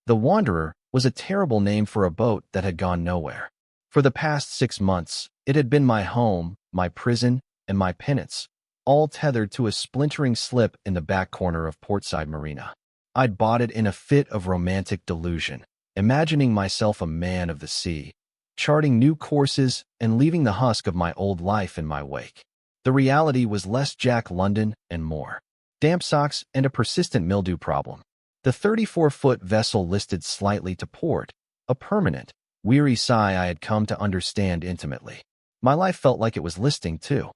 The Wanderer was a terrible name for a boat that had gone nowhere. For the past 6 months, it had been my home, my prison, and my penance, all tethered to a splintering slip in the back corner of Portside Marina. I'd bought it in a fit of romantic delusion, imagining myself a man of the sea, charting new courses and leaving the husk of my old life in my wake. The reality was less Jack London and more damp socks and a persistent mildew problem. The 34-foot vessel listed slightly to port, a permanent, weary sigh I had come to understand intimately. My life felt like it was listing, too.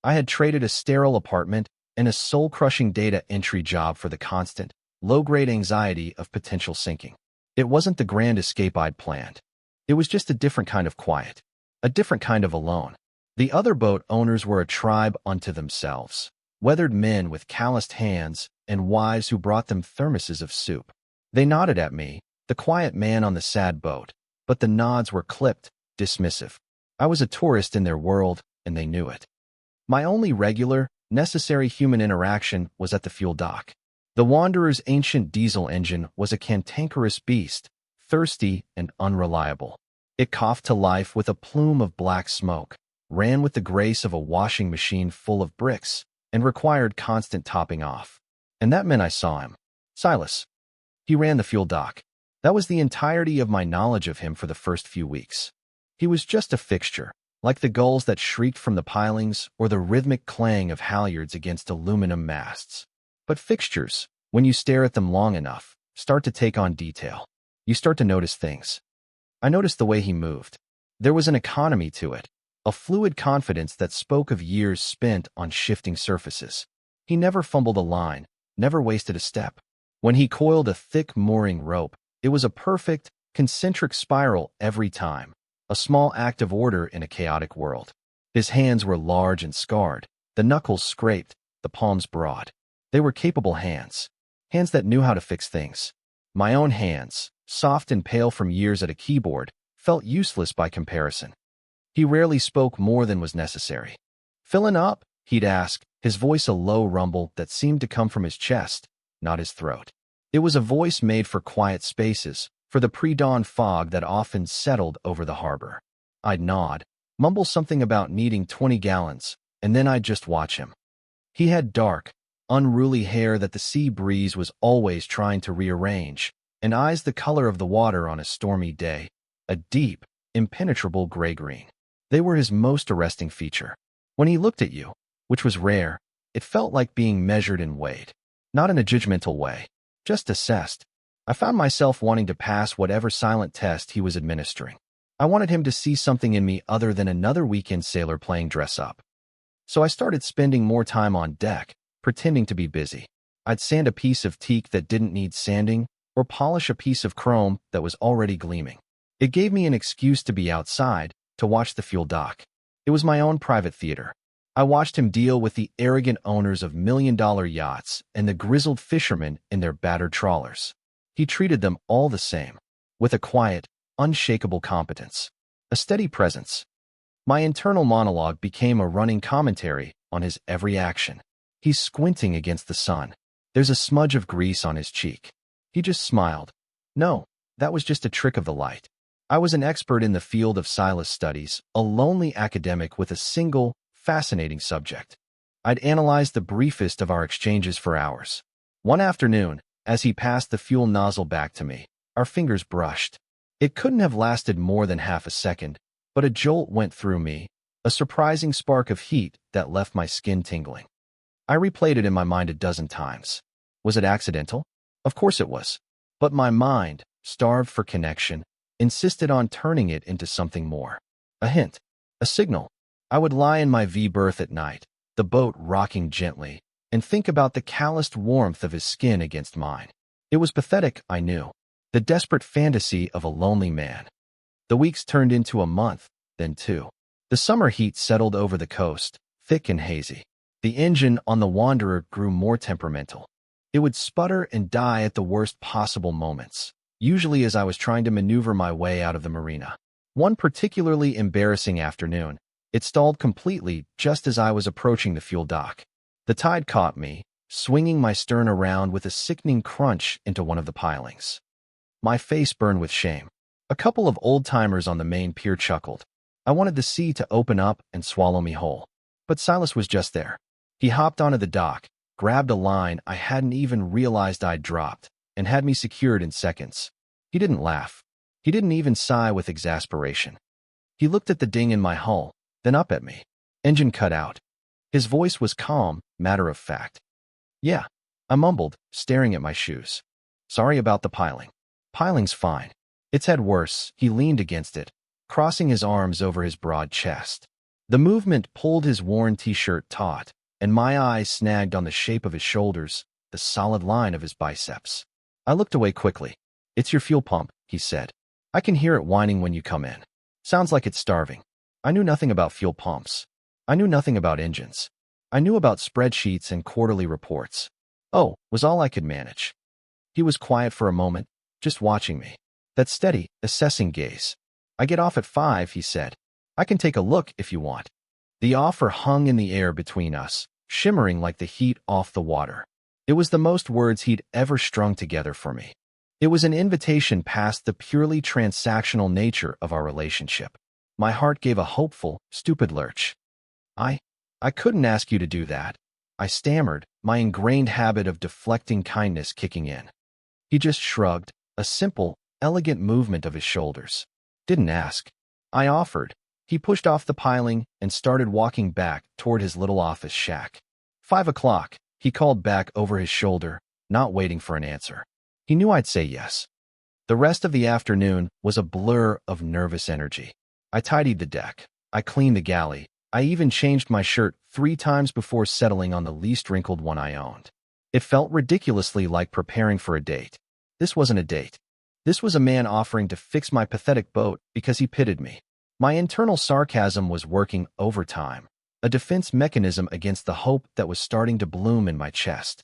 I had traded a sterile apartment and a soul-crushing data entry job for the constant, low-grade anxiety of potential sinking. It wasn't the grand escape I'd planned. It was just a different kind of quiet, a different kind of alone. The other boat owners were a tribe unto themselves, weathered men with calloused hands and wives who brought them thermoses of soup. They nodded at me, the quiet man on the sad boat, but the nods were clipped, dismissive. I was a tourist in their world, and they knew it. My only regular, necessary human interaction was at the fuel dock. The Wanderer's ancient diesel engine was a cantankerous beast, thirsty and unreliable. It coughed to life with a plume of black smoke, ran with the grace of a washing machine full of bricks, and required constant topping off. And that meant I saw him. Silas. He ran the fuel dock. That was the entirety of my knowledge of him for the first few weeks. He was just a fixture, like the gulls that shrieked from the pilings or the rhythmic clang of halyards against aluminum masts. But fixtures, when you stare at them long enough, start to take on detail. You start to notice things. I noticed the way he moved. There was an economy to it, a fluid confidence that spoke of years spent on shifting surfaces. He never fumbled a line, never wasted a step. When he coiled a thick mooring rope, it was a perfect, concentric spiral every time, a small act of order in a chaotic world. His hands were large and scarred, the knuckles scraped, the palms broad. They were capable hands, hands that knew how to fix things. My own hands, soft and pale from years at a keyboard, felt useless by comparison. He rarely spoke more than was necessary. "Filling up?" he'd ask, his voice a low rumble that seemed to come from his chest, not his throat. It was a voice made for quiet spaces, for the pre-dawn fog that often settled over the harbor. I'd nod, mumble something about needing 20 gallons, and then I'd just watch him. He had dark, unruly hair that the sea breeze was always trying to rearrange, and eyes the color of the water on a stormy day, a deep, impenetrable gray-green. They were his most arresting feature. When he looked at you, which was rare, it felt like being measured and weighed. Not in a judgmental way, just assessed. I found myself wanting to pass whatever silent test he was administering. I wanted him to see something in me other than another weekend sailor playing dress-up. So I started spending more time on deck, pretending to be busy. I'd sand a piece of teak that didn't need sanding, or polish a piece of chrome that was already gleaming. It gave me an excuse to be outside, to watch the fuel dock. It was my own private theater. I watched him deal with the arrogant owners of million-dollar yachts and the grizzled fishermen in their battered trawlers. He treated them all the same, with a quiet, unshakable competence, a steady presence. My internal monologue became a running commentary on his every action. He's squinting against the sun. There's a smudge of grease on his cheek. He just smiled. No, that was just a trick of the light. I was an expert in the field of Silas studies, a lonely academic with a single, fascinating subject. I'd analyzed the briefest of our exchanges for hours. One afternoon, as he passed the fuel nozzle back to me, our fingers brushed. It couldn't have lasted more than half a second, but a jolt went through me, a surprising spark of heat that left my skin tingling. I replayed it in my mind a dozen times. Was it accidental? Of course it was. But my mind, starved for connection, insisted on turning it into something more. A hint, a signal. I would lie in my V-berth at night, the boat rocking gently, and think about the calloused warmth of his skin against mine. It was pathetic, I knew, the desperate fantasy of a lonely man. The weeks turned into a month, then two. The summer heat settled over the coast, thick and hazy. The engine on the Wanderer grew more temperamental. It would sputter and die at the worst possible moments, usually as I was trying to maneuver my way out of the marina. One particularly embarrassing afternoon, it stalled completely just as I was approaching the fuel dock. The tide caught me, swinging my stern around with a sickening crunch into one of the pilings. My face burned with shame. A couple of old-timers on the main pier chuckled. I wanted the sea to open up and swallow me whole. But Silas was just there. He hopped onto the dock, grabbed a line I hadn't even realized I'd dropped, and had me secured in seconds. He didn't laugh. He didn't even sigh with exasperation. He looked at the ding in my hull, then up at me. Engine cut out. His voice was calm, matter of fact. Yeah, I mumbled, staring at my shoes. Sorry about the piling. Piling's fine. It's had worse. He leaned against it, crossing his arms over his broad chest. The movement pulled his worn t-shirt taut, and my eyes snagged on the shape of his shoulders, the solid line of his biceps. I looked away quickly. It's your fuel pump, he said. I can hear it whining when you come in. Sounds like it's starving. I knew nothing about fuel pumps. I knew nothing about engines. I knew about spreadsheets and quarterly reports. Oh, was all I could manage. He was quiet for a moment, just watching me. That steady, assessing gaze. I get off at 5, he said. I can take a look if you want. The offer hung in the air between us, shimmering like the heat off the water. It was the most words he'd ever strung together for me. It was an invitation past the purely transactional nature of our relationship. My heart gave a hopeful, stupid lurch. I couldn't ask you to do that. I stammered, my ingrained habit of deflecting kindness kicking in. He just shrugged, a simple, elegant movement of his shoulders. Didn't ask. I offered. He pushed off the piling and started walking back toward his little office shack. 5 o'clock, he called back over his shoulder, not waiting for an answer. He knew I'd say yes. The rest of the afternoon was a blur of nervous energy. I tidied the deck. I cleaned the galley. I even changed my shirt 3 times before settling on the least wrinkled one I owned. It felt ridiculously like preparing for a date. This wasn't a date. This was a man offering to fix my pathetic boat because he pitied me. My internal sarcasm was working overtime, a defense mechanism against the hope that was starting to bloom in my chest.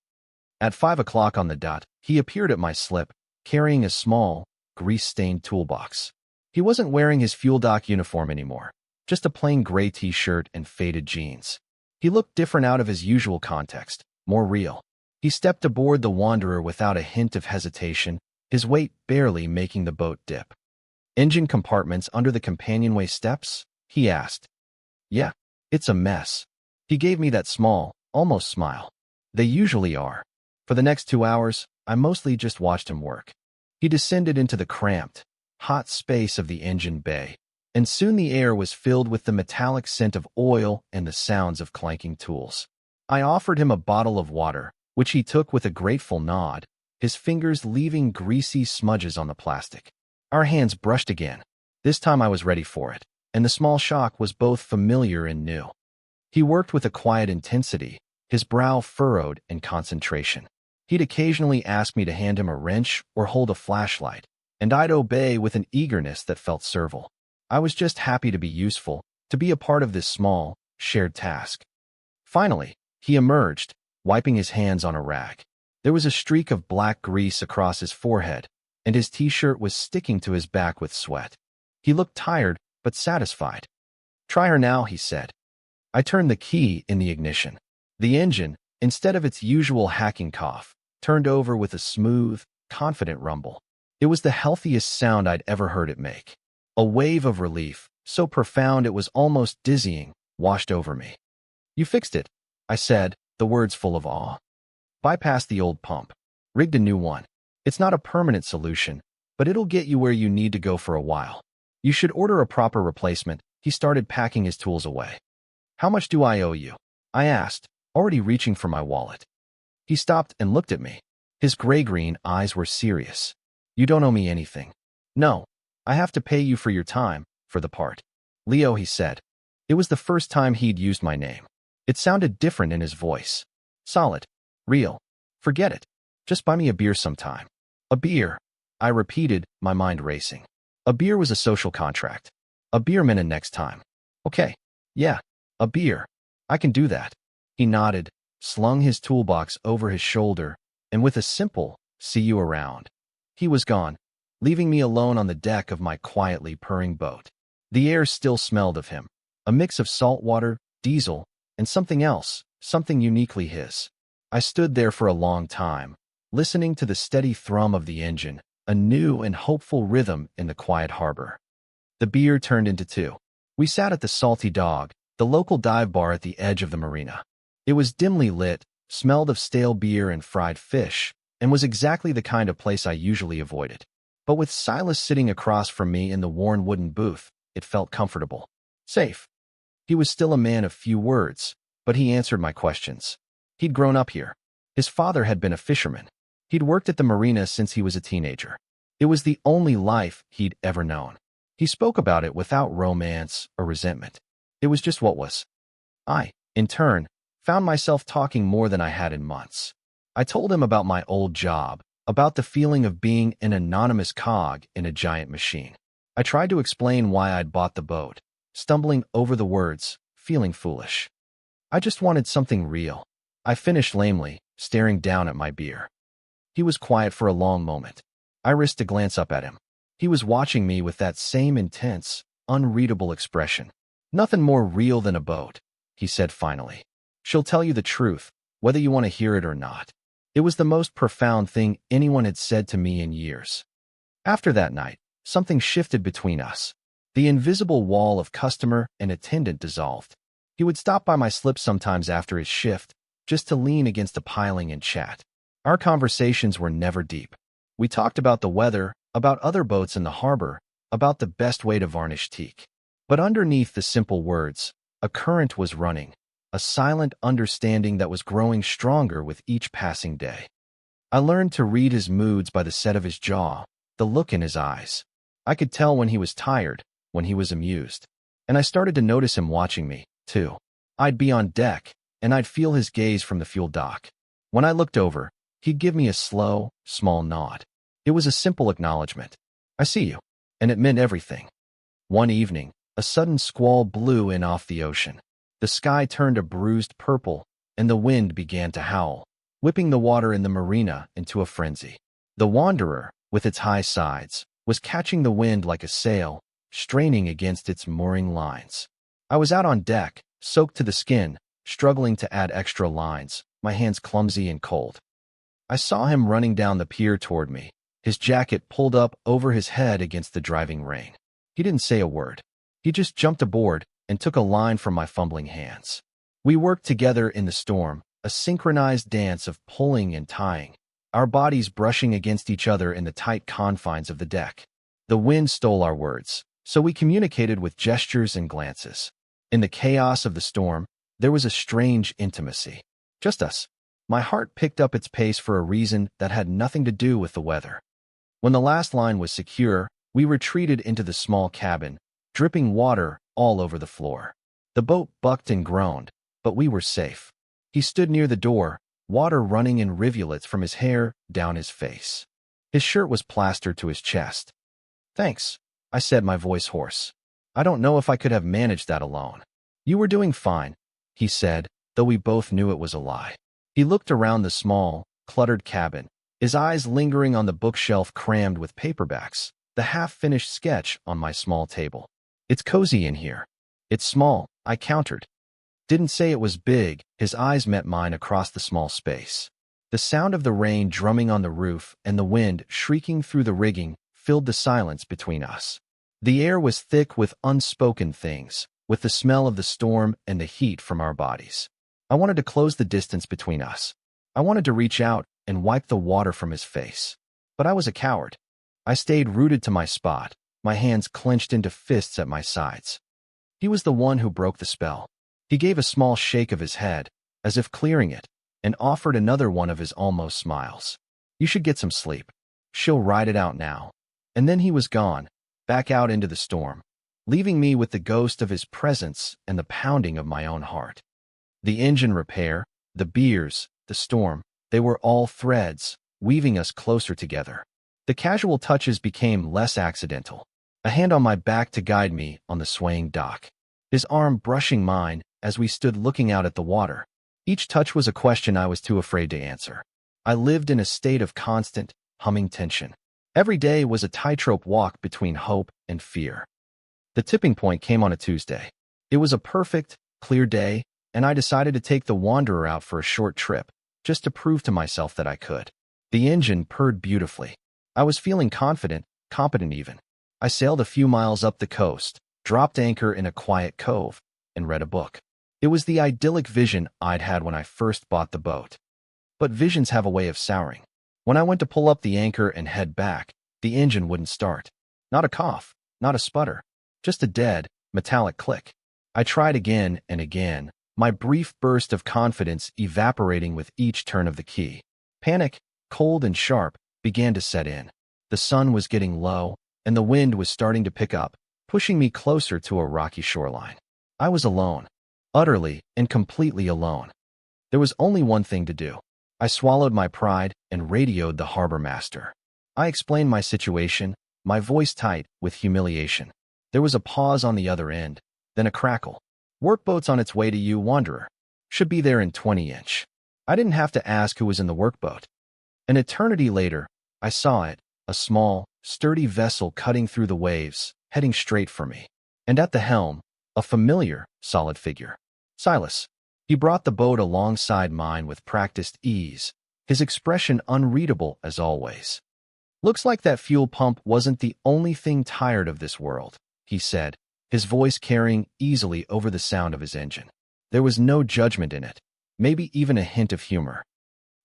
At 5 o'clock on the dot, he appeared at my slip, carrying a small, grease-stained toolbox. He wasn't wearing his fuel dock uniform anymore, just a plain gray t-shirt and faded jeans. He looked different out of his usual context, more real. He stepped aboard the Wanderer without a hint of hesitation, his weight barely making the boat dip. Engine compartments under the companionway steps? He asked. Yeah, it's a mess. He gave me that small, almost smile. They usually are. For the next 2 hours, I mostly just watched him work. He descended into the cramped, hot space of the engine bay, and soon the air was filled with the metallic scent of oil and the sounds of clanking tools. I offered him a bottle of water, which he took with a grateful nod, his fingers leaving greasy smudges on the plastic. Our hands brushed again. This time I was ready for it, and the small shock was both familiar and new. He worked with a quiet intensity, his brow furrowed in concentration. He'd occasionally ask me to hand him a wrench or hold a flashlight, and I'd obey with an eagerness that felt servile. I was just happy to be useful, to be a part of this small, shared task. Finally, he emerged, wiping his hands on a rag. There was a streak of black grease across his forehead, and his t-shirt was sticking to his back with sweat. He looked tired, but satisfied. Try her now, he said. I turned the key in the ignition. The engine, instead of its usual hacking cough, turned over with a smooth, confident rumble. It was the healthiest sound I'd ever heard it make. A wave of relief, so profound it was almost dizzying, washed over me. You fixed it, I said, the words full of awe. Bypassed the old pump. Rigged a new one. It's not a permanent solution, but it'll get you where you need to go for a while. You should order a proper replacement. He started packing his tools away. How much do I owe you? I asked, already reaching for my wallet. He stopped and looked at me. His gray-green eyes were serious. You don't owe me anything. No, I have to pay you for your time, for the part. Leo, he said. It was the first time he'd used my name. It sounded different in his voice. Solid. Real. Forget it. Just buy me a beer sometime. A beer. I repeated, my mind racing. A beer was a social contract. A beer meant a next time. Okay. Yeah. A beer. I can do that. He nodded, slung his toolbox over his shoulder, and with a simple, see you around, he was gone, leaving me alone on the deck of my quietly purring boat. The air still smelled of him, a mix of salt water, diesel, and something else, something uniquely his. I stood there for a long time, listening to the steady thrum of the engine, a new and hopeful rhythm in the quiet harbor. The beer turned into two. We sat at the Salty Dog, the local dive bar at the edge of the marina. It was dimly lit, smelled of stale beer and fried fish, and was exactly the kind of place I usually avoided. But with Silas sitting across from me in the worn wooden booth, it felt comfortable. Safe. He was still a man of few words, but he answered my questions. He'd grown up here. His father had been a fisherman. He'd worked at the marina since he was a teenager. It was the only life he'd ever known. He spoke about it without romance or resentment. It was just what was. I, in turn, found myself talking more than I had in months. I told him about my old job, about the feeling of being an anonymous cog in a giant machine. I tried to explain why I'd bought the boat, stumbling over the words, feeling foolish. I just wanted something real. I finished lamely, staring down at my beer. He was quiet for a long moment. I risked a glance up at him. He was watching me with that same intense, unreadable expression. "Nothing more real than a boat," he said finally. "She'll tell you the truth, whether you want to hear it or not." It was the most profound thing anyone had said to me in years. After that night, something shifted between us. The invisible wall of customer and attendant dissolved. He would stop by my slip sometimes after his shift, just to lean against a piling and chat. Our conversations were never deep. We talked about the weather, about other boats in the harbor, about the best way to varnish teak. But underneath the simple words, a current was running, a silent understanding that was growing stronger with each passing day. I learned to read his moods by the set of his jaw, the look in his eyes. I could tell when he was tired, when he was amused. And I started to notice him watching me, too. I'd be on deck, and I'd feel his gaze from the fuel dock. When I looked over, he'd give me a slow, small nod. It was a simple acknowledgement. "I see you." And it meant everything. One evening, a sudden squall blew in off the ocean. The sky turned a bruised purple, and the wind began to howl, whipping the water in the marina into a frenzy. The Wanderer, with its high sides, was catching the wind like a sail, straining against its mooring lines. I was out on deck, soaked to the skin, struggling to add extra lines, my hands clumsy and cold. I saw him running down the pier toward me, his jacket pulled up over his head against the driving rain. He didn't say a word. He just jumped aboard and took a line from my fumbling hands. We worked together in the storm, a synchronized dance of pulling and tying, our bodies brushing against each other in the tight confines of the deck. The wind stole our words, so we communicated with gestures and glances. In the chaos of the storm, there was a strange intimacy. Just us. My heart picked up its pace for a reason that had nothing to do with the weather. When the last line was secure, we retreated into the small cabin, dripping water all over the floor. The boat bucked and groaned, but we were safe. He stood near the door, water running in rivulets from his hair down his face. His shirt was plastered to his chest. "Thanks," I said, my voice hoarse. "I don't know if I could have managed that alone." "You were doing fine," he said, though we both knew it was a lie. He looked around the small, cluttered cabin, his eyes lingering on the bookshelf crammed with paperbacks, the half-finished sketch on my small table. "It's cozy in here." "It's small," I countered. Didn't say it was big. His eyes met mine across the small space. The sound of the rain drumming on the roof and the wind shrieking through the rigging filled the silence between us. The air was thick with unspoken things, with the smell of the storm and the heat from our bodies. I wanted to close the distance between us. I wanted to reach out and wipe the water from his face. But I was a coward. I stayed rooted to my spot, my hands clenched into fists at my sides. He was the one who broke the spell. He gave a small shake of his head, as if clearing it, and offered another one of his almost smiles. "You should get some sleep. She'll ride it out now." And then he was gone, back out into the storm, leaving me with the ghost of his presence and the pounding of my own heart. The engine repair, the beers, the storm, they were all threads, weaving us closer together. The casual touches became less accidental. A hand on my back to guide me on the swaying dock. His arm brushing mine as we stood looking out at the water. Each touch was a question I was too afraid to answer. I lived in a state of constant, humming tension. Every day was a tightrope walk between hope and fear. The tipping point came on a Tuesday. It was a perfect, clear day, and I decided to take the Wanderer out for a short trip, just to prove to myself that I could. The engine purred beautifully. I was feeling confident, competent even. I sailed a few miles up the coast, dropped anchor in a quiet cove, and read a book. It was the idyllic vision I'd had when I first bought the boat. But visions have a way of souring. When I went to pull up the anchor and head back, the engine wouldn't start. Not a cough, not a sputter, just a dead, metallic click. I tried again and again, my brief burst of confidence evaporating with each turn of the key. Panic, cold and sharp, began to set in. The sun was getting low, and the wind was starting to pick up, pushing me closer to a rocky shoreline. I was alone, utterly and completely alone. There was only one thing to do. I swallowed my pride and radioed the harbor master. I explained my situation, my voice tight with humiliation. There was a pause on the other end, then a crackle. "Workboat's on its way to you, wanderer. Should be there in 20-inch. I didn't have to ask who was in the workboat. An eternity later, I saw it, a small, sturdy vessel cutting through the waves, heading straight for me. And at the helm, a familiar, solid figure. Silas. He brought the boat alongside mine with practiced ease, his expression unreadable as always. "Looks like that fuel pump wasn't the only thing tired of this world," he said, his voice carrying easily over the sound of his engine. There was no judgment in it, maybe even a hint of humor.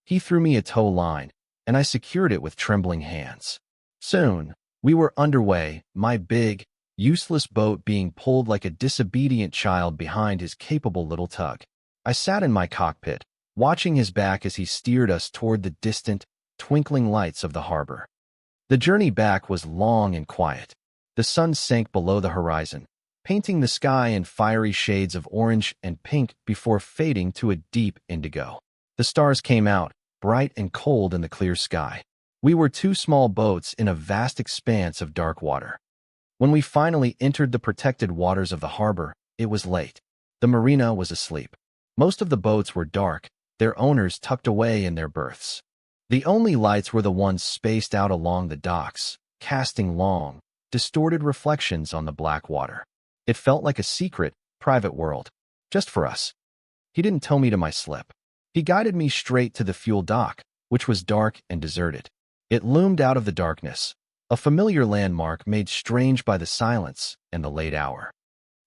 He threw me a tow line, and I secured it with trembling hands. Soon, we were underway, my big, useless boat being pulled like a disobedient child behind his capable little tug. I sat in my cockpit, watching his back as he steered us toward the distant, twinkling lights of the harbor. The journey back was long and quiet. The sun sank below the horizon, painting the sky in fiery shades of orange and pink before fading to a deep indigo. The stars came out, bright and cold in the clear sky. We were two small boats in a vast expanse of dark water. When we finally entered the protected waters of the harbor, it was late. The marina was asleep. Most of the boats were dark, their owners tucked away in their berths. The only lights were the ones spaced out along the docks, casting long, distorted reflections on the black water. It felt like a secret, private world, just for us. He didn't tow me to my slip. He guided me straight to the fuel dock, which was dark and deserted. It loomed out of the darkness, a familiar landmark made strange by the silence and the late hour.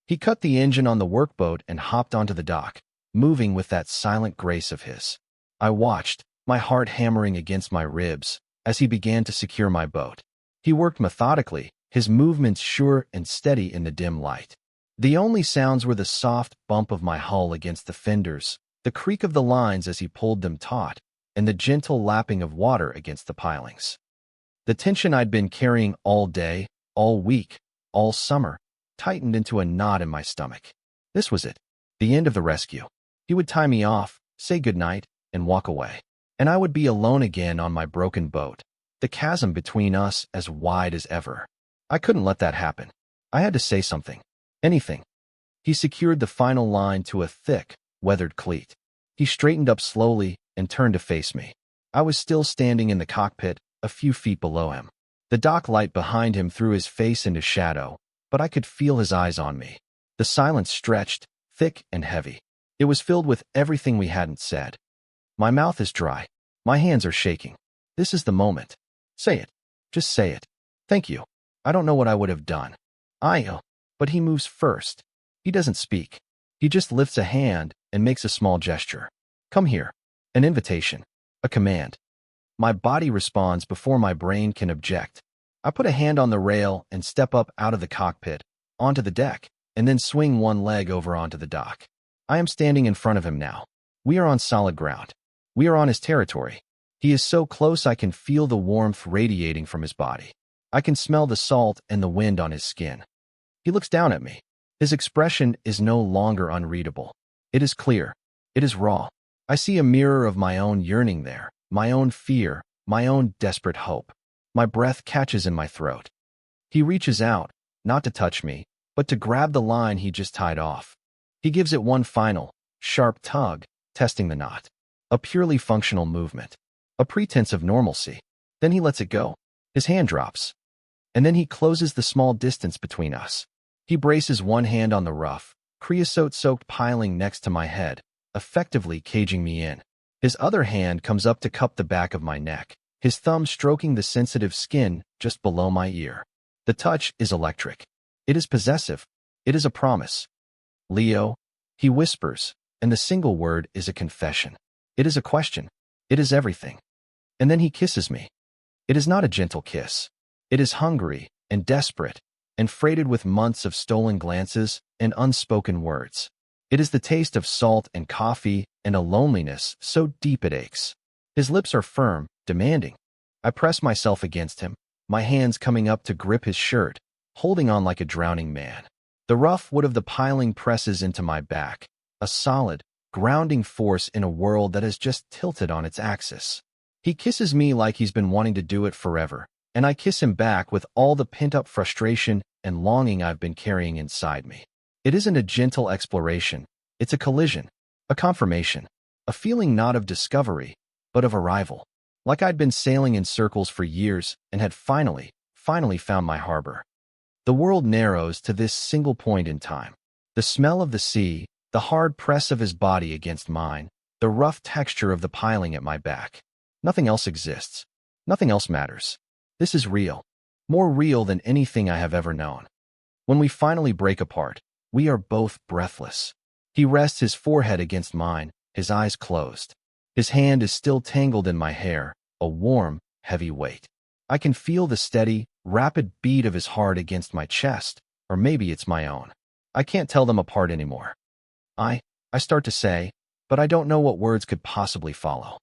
He cut the engine on the workboat and hopped onto the dock, moving with that silent grace of his. I watched, my heart hammering against my ribs, as he began to secure my boat. He worked methodically, his movements sure and steady in the dim light. The only sounds were the soft bump of my hull against the fenders, the creak of the lines as he pulled them taut, and the gentle lapping of water against the pilings. The tension I'd been carrying all day, all week, all summer, tightened into a knot in my stomach. This was it, the end of the rescue. He would tie me off, say goodnight, and walk away. And I would be alone again on my broken boat, the chasm between us as wide as ever. I couldn't let that happen. I had to say something. Anything. He secured the final line to a thick, weathered cleat. He straightened up slowly and turned to face me. I was still standing in the cockpit, a few feet below him. The dock light behind him threw his face into shadow, but I could feel his eyes on me. The silence stretched, thick and heavy. It was filled with everything we hadn't said. My mouth is dry. My hands are shaking. This is the moment. Say it. Just say it. Thank you. I don't know what I would have done. But he moves first. He doesn't speak. He just lifts a hand and makes a small gesture. Come here. An invitation. A command. My body responds before my brain can object. I put a hand on the rail and step up out of the cockpit, onto the deck, and then swing one leg over onto the dock. I am standing in front of him now. We are on solid ground. We are on his territory. He is so close I can feel the warmth radiating from his body. I can smell the salt and the wind on his skin. He looks down at me. His expression is no longer unreadable. It is clear. It is raw. I see a mirror of my own yearning there, my own fear, my own desperate hope. My breath catches in my throat. He reaches out, not to touch me, but to grab the line he just tied off. He gives it one final, sharp tug, testing the knot. A purely functional movement. A pretense of normalcy. Then he lets it go. His hand drops. And then he closes the small distance between us. He braces one hand on the rough, creosote-soaked piling next to my head, effectively caging me in. His other hand comes up to cup the back of my neck, his thumb stroking the sensitive skin just below my ear. The touch is electric. It is possessive. It is a promise. Leo, he whispers, and the single word is a confession. It is a question. It is everything. And then he kisses me. It is not a gentle kiss. It is hungry and desperate and freighted with months of stolen glances and unspoken words. It is the taste of salt and coffee and a loneliness so deep it aches. His lips are firm, demanding. I press myself against him, my hands coming up to grip his shirt, holding on like a drowning man. The rough wood of the piling presses into my back, a solid, grounding force in a world that has just tilted on its axis. He kisses me like he's been wanting to do it forever, and I kiss him back with all the pent-up frustration and longing I've been carrying inside me. It isn't a gentle exploration. It's a collision, a confirmation, a feeling not of discovery, but of arrival. Like I'd been sailing in circles for years and had finally found my harbor. The world narrows to this single point in time. The smell of the sea, the hard press of his body against mine, the rough texture of the piling at my back. Nothing else exists. Nothing else matters. This is real. More real than anything I have ever known. When we finally break apart, we are both breathless. He rests his forehead against mine, his eyes closed. His hand is still tangled in my hair, a warm, heavy weight. I can feel the steady, rapid beat of his heart against my chest, or maybe it's my own. I can't tell them apart anymore. I start to say, but I don't know what words could possibly follow.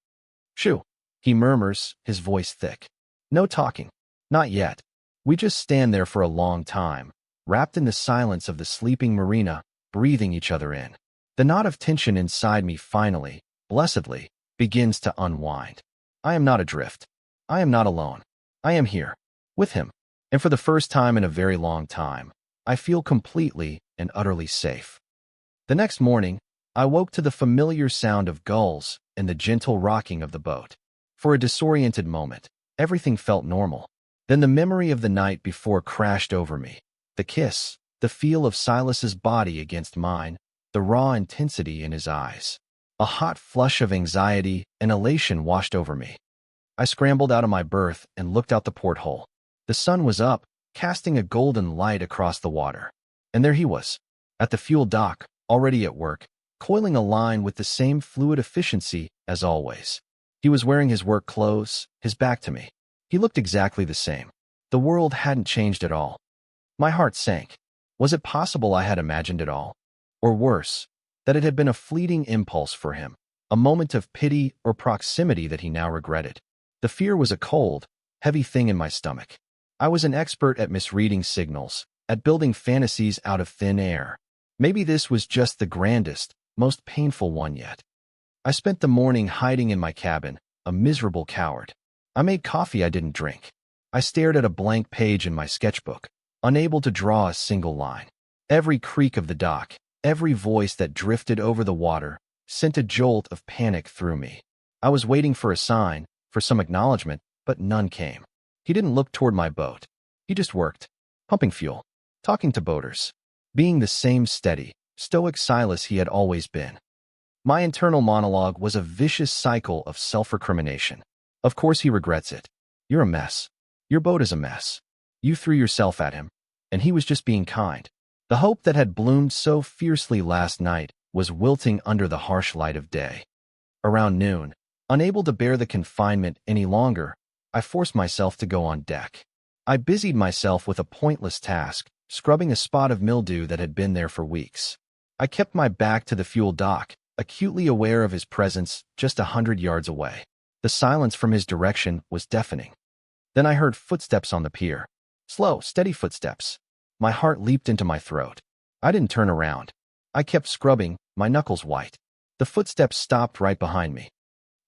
Shoo, he murmurs, his voice thick. No talking. Not yet. We just stand there for a long time, wrapped in the silence of the sleeping marina, breathing each other in. The knot of tension inside me finally, blessedly, begins to unwind. I am not adrift. I am not alone. I am here, with him. And for the first time in a very long time, I feel completely and utterly safe. The next morning, I woke to the familiar sound of gulls and the gentle rocking of the boat. For a disoriented moment, everything felt normal. Then the memory of the night before crashed over me. The kiss, the feel of Silas's body against mine, the raw intensity in his eyes. A hot flush of anxiety and elation washed over me. I scrambled out of my berth and looked out the porthole. The sun was up, casting a golden light across the water. And there he was, at the fuel dock, already at work, coiling a line with the same fluid efficiency as always. He was wearing his work clothes, his back to me. He looked exactly the same. The world hadn't changed at all. My heart sank. Was it possible I had imagined it all? Or worse, that it had been a fleeting impulse for him, a moment of pity or proximity that he now regretted? The fear was a cold, heavy thing in my stomach. I was an expert at misreading signals, at building fantasies out of thin air. Maybe this was just the grandest, most painful one yet. I spent the morning hiding in my cabin, a miserable coward. I made coffee I didn't drink. I stared at a blank page in my sketchbook, unable to draw a single line. Every creak of the dock, every voice that drifted over the water, sent a jolt of panic through me. I was waiting for a sign, for some acknowledgement, but none came. He didn't look toward my boat. He just worked, pumping fuel, talking to boaters, being the same steady, stoic Silas he had always been. My internal monologue was a vicious cycle of self-recrimination. Of course he regrets it. You're a mess. Your boat is a mess. You threw yourself at him, and he was just being kind. The hope that had bloomed so fiercely last night was wilting under the harsh light of day. Around noon, unable to bear the confinement any longer, I forced myself to go on deck. I busied myself with a pointless task, scrubbing a spot of mildew that had been there for weeks. I kept my back to the fuel dock, acutely aware of his presence just 100 yards away. The silence from his direction was deafening. Then I heard footsteps on the pier. Slow, steady footsteps. My heart leaped into my throat. I didn't turn around. I kept scrubbing, my knuckles white. The footsteps stopped right behind me.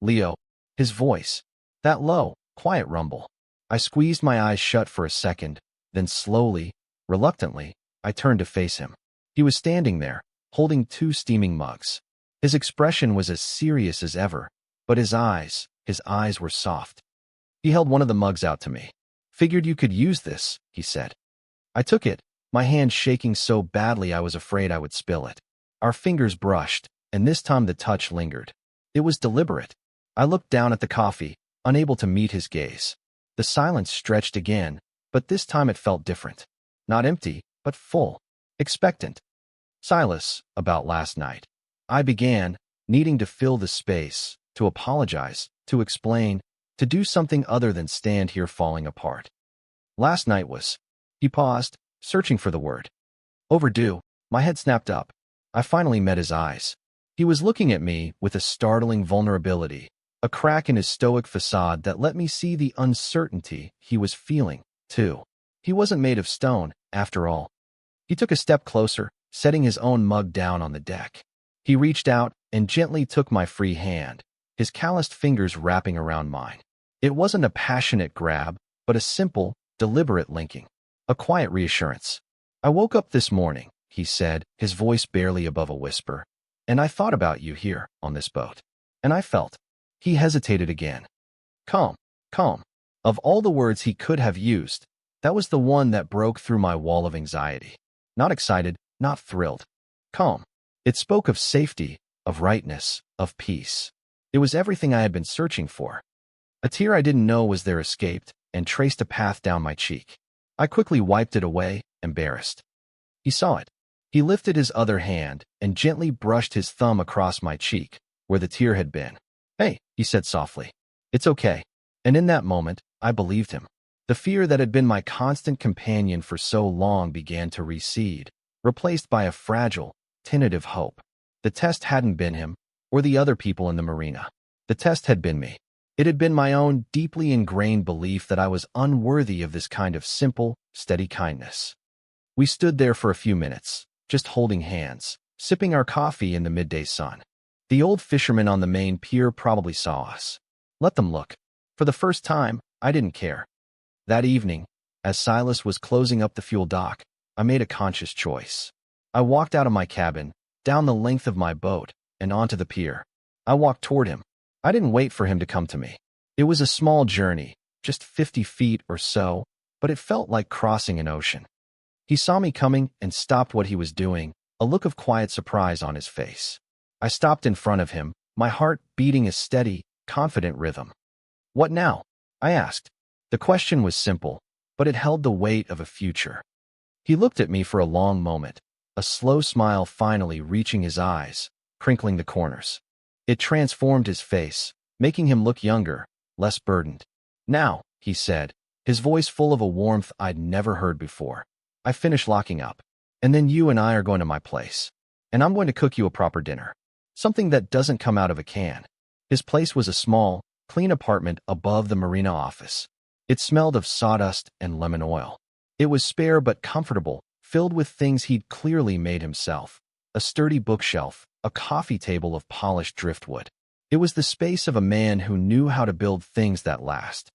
Leo. His voice. That low, quiet rumble. I squeezed my eyes shut for a second, then slowly, reluctantly, I turned to face him. He was standing there, holding 2 steaming mugs. His expression was as serious as ever, but his eyes were soft. He held one of the mugs out to me. Figured you could use this, he said. I took it, my hand shaking so badly I was afraid I would spill it. Our fingers brushed, and this time the touch lingered. It was deliberate. I looked down at the coffee, unable to meet his gaze. The silence stretched again, but this time it felt different. Not empty, but full. Expectant. Silas, about last night. I began, needing to fill the space, to apologize, to explain, to do something other than stand here falling apart. Last night was. He paused, searching for the word. Overdue. My head snapped up. I finally met his eyes. He was looking at me with a startling vulnerability, a crack in his stoic facade that let me see the uncertainty he was feeling, too. He wasn't made of stone, after all. He took a step closer, setting his own mug down on the deck. He reached out and gently took my free hand, his calloused fingers wrapping around mine. It wasn't a passionate grab, but a simple, deliberate linking. A quiet reassurance. I woke up this morning, he said, his voice barely above a whisper, and I thought about you here, on this boat. And I felt. He hesitated again. Calm, calm. Of all the words he could have used, that was the one that broke through my wall of anxiety. Not excited, not thrilled. Calm. It spoke of safety, of rightness, of peace. It was everything I had been searching for. A tear I didn't know was there escaped and traced a path down my cheek. I quickly wiped it away, embarrassed. He saw it. He lifted his other hand and gently brushed his thumb across my cheek, where the tear had been. Hey, he said softly. It's okay. And in that moment, I believed him. The fear that had been my constant companion for so long began to recede, replaced by a fragile, tentative hope. The test hadn't been him, or the other people in the marina. The test had been me. It had been my own deeply ingrained belief that I was unworthy of this kind of simple, steady kindness. We stood there for a few minutes, just holding hands, sipping our coffee in the midday sun. The old fishermen on the main pier probably saw us. Let them look. For the first time, I didn't care. That evening, as Silas was closing up the fuel dock, I made a conscious choice. I walked out of my cabin, down the length of my boat, and onto the pier. I walked toward him. I didn't wait for him to come to me. It was a small journey, just 50 feet or so, but it felt like crossing an ocean. He saw me coming and stopped what he was doing, a look of quiet surprise on his face. I stopped in front of him, my heart beating a steady, confident rhythm. What now? I asked. The question was simple, but it held the weight of a future. He looked at me for a long moment, a slow smile finally reaching his eyes, crinkling the corners. It transformed his face, making him look younger, less burdened. Now, he said, his voice full of a warmth I'd never heard before. I finished locking up, and then you and I are going to my place. And I'm going to cook you a proper dinner. Something that doesn't come out of a can. His place was a small, clean apartment above the marina office. It smelled of sawdust and lemon oil. It was spare but comfortable, filled with things he'd clearly made himself. A sturdy bookshelf, a coffee table of polished driftwood. It was the space of a man who knew how to build things that last.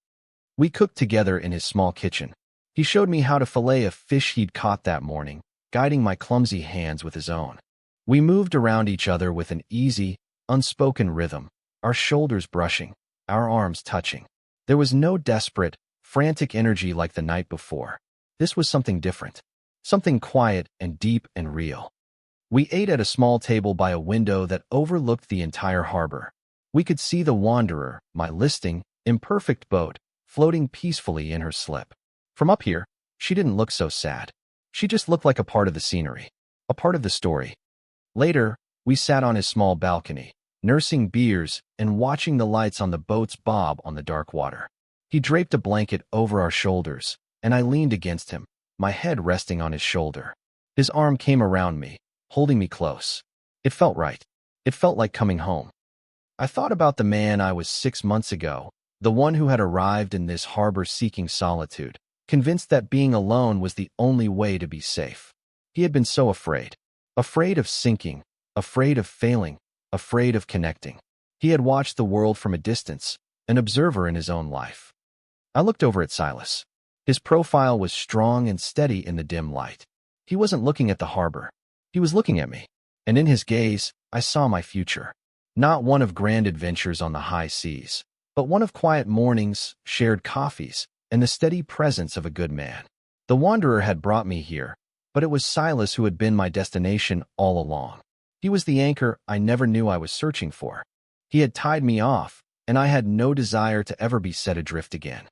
We cooked together in his small kitchen. He showed me how to fillet a fish he'd caught that morning, guiding my clumsy hands with his own. We moved around each other with an easy, unspoken rhythm, our shoulders brushing, our arms touching. There was no desperate, frantic energy like the night before. This was something different, something quiet and deep and real. We ate at a small table by a window that overlooked the entire harbor. We could see the Wanderer, my listing, imperfect boat, floating peacefully in her slip. From up here, she didn't look so sad. She just looked like a part of the scenery, a part of the story. Later, we sat on his small balcony, nursing beers and watching the lights on the boats bob on the dark water. He draped a blanket over our shoulders, and I leaned against him, my head resting on his shoulder. His arm came around me, holding me close. It felt right. It felt like coming home. I thought about the man I was 6 months ago, the one who had arrived in this harbor seeking solitude, convinced that being alone was the only way to be safe. He had been so afraid. Afraid of sinking, afraid of failing, afraid of connecting. He had watched the world from a distance, an observer in his own life. I looked over at Silas. His profile was strong and steady in the dim light. He wasn't looking at the harbor. He was looking at me, and in his gaze, I saw my future. Not one of grand adventures on the high seas, but one of quiet mornings, shared coffees, and the steady presence of a good man. The Wanderer had brought me here, but it was Silas who had been my destination all along. He was the anchor I never knew I was searching for. He had tied me off, and I had no desire to ever be set adrift again.